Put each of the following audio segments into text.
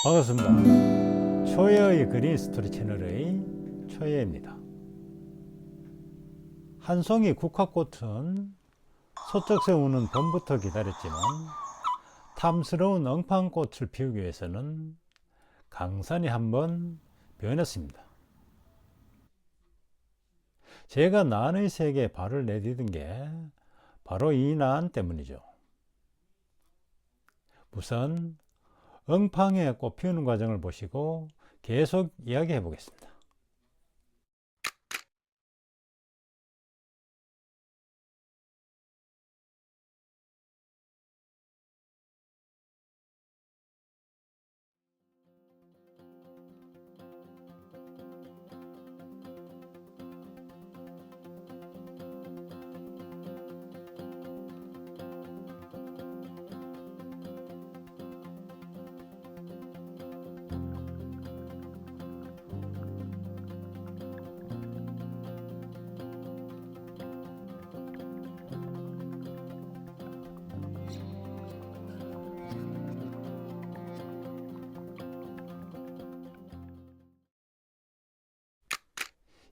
반갑습니다. 초예의 그린 스토리 채널의 초예입니다. 한 송이 국화꽃은 소쩍 새우는 봄부터 기다렸지만 탐스러운 엉팡꽃을 피우기 위해서는 강산이 한번 변했습니다. 제가 난의 세계에 발을 내디딘 게 바로 이 난 때문이죠. 우선 엉팡의 꽃 피우는 과정을 보시고 계속 이야기해 보겠습니다.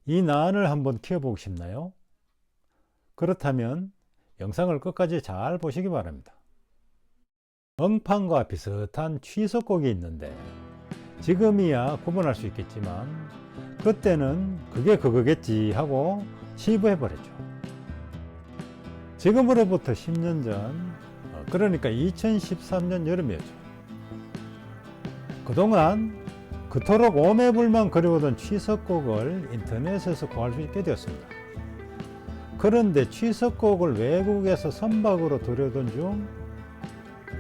이 난을 한번 키워보고 싶나요? 그렇다면 영상을 끝까지 잘 보시기 바랍니다. 엉팡과 비슷한 취석곡이 있는데 지금이야 구분할 수 있겠지만 그때는 그게 그거겠지 하고 치부해버렸죠. 지금으로부터 10년 전, 그러니까 2013년 여름이었죠. 그동안 그토록 오매불만 그려오던 취석곡을 인터넷에서 구할 수 있게 되었습니다. 그런데 취석곡을 외국에서 선박으로 들여오던 중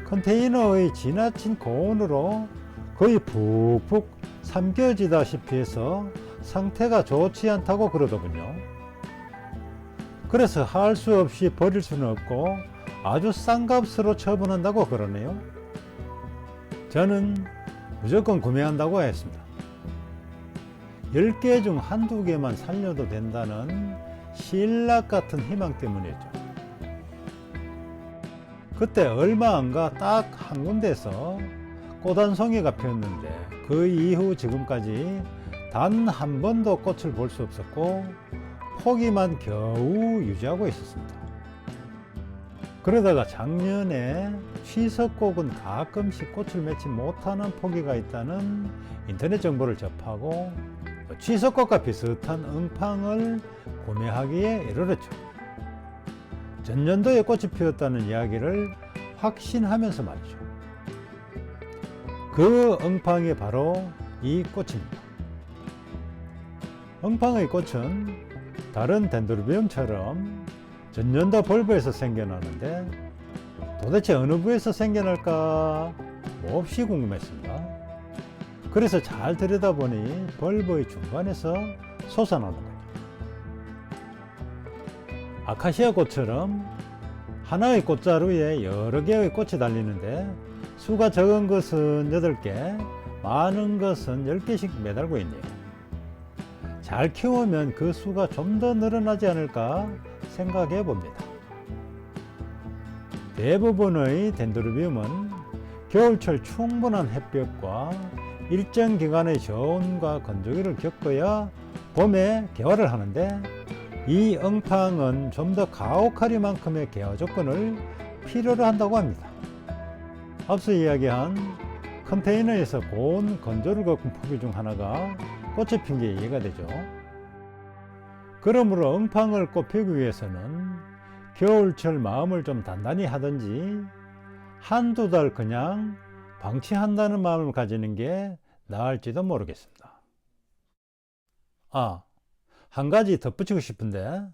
컨테이너의 지나친 고온으로 거의 푹푹 삼켜지다시피 해서 상태가 좋지 않다고 그러더군요. 그래서 할 수 없이 버릴 수는 없고 아주 싼 값으로 처분한다고 그러네요. 저는 무조건 구매한다고 했습니다. 10개 중 한두 개만 살려도 된다는 신락 같은 희망 때문이었죠. 그때 얼마 안가 딱 한 군데서 꽃 한 송이가 피었는데 그 이후 지금까지 단 한 번도 꽃을 볼 수 없었고 포기만 겨우 유지하고 있었습니다. 그러다가 작년에 취석곡은 가끔씩 꽃을 맺지 못하는 포기가 있다는 인터넷 정보를 접하고 취석곡과 비슷한 엉팡을 구매하기에 이르렀죠. 전년도에 꽃이 피었다는 이야기를 확신하면서 말이죠. 그 엉팡이 바로 이 꽃입니다. 엉팡의 꽃은 다른 덴드로비움처럼 전년도 벌브에서 생겨나는데 도대체 어느 부에서 생겨날까 몹시 궁금했습니다. 그래서 잘 들여다보니 벌브의 중간에서 솟아나는 거죠. 아카시아 꽃처럼 하나의 꽃자루에 여러 개의 꽃이 달리는데 수가 적은 것은 8개, 많은 것은 10개씩 매달고 있네요. 잘 키우면 그 수가 좀 더 늘어나지 않을까 생각해 봅니다. 대부분의 덴드로비움은 겨울철 충분한 햇볕과 일정 기간의 저온과 건조기를 겪어야 봄에 개화를 하는데 이 엉팡은 좀 더 가혹하리만큼의 개화 조건을 필요로 한다고 합니다. 앞서 이야기한 컨테이너에서 고온 건조를 겪은 포기 중 하나가 꽃이 핀 게 이해가 되죠. 그러므로 엉팡을 꽃 피우기 위해서는 겨울철 마음을 좀 단단히 하든지 한두 달 그냥 방치한다는 마음을 가지는 게 나을지도 모르겠습니다. 한 가지 덧붙이고 싶은데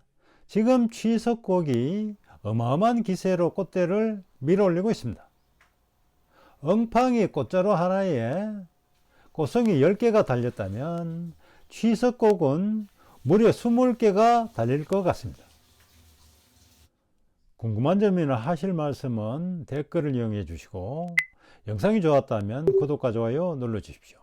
지금 취석곡이 어마어마한 기세로 꽃대를 밀어올리고 있습니다. 엉팡이 꽃자루 하나에 꽃송이 10개가 달렸다면 취석곡은 무려 20개가 달릴 것 같습니다. 궁금한 점이나 하실 말씀은 댓글을 이용해 주시고 영상이 좋았다면 구독과 좋아요 눌러 주십시오.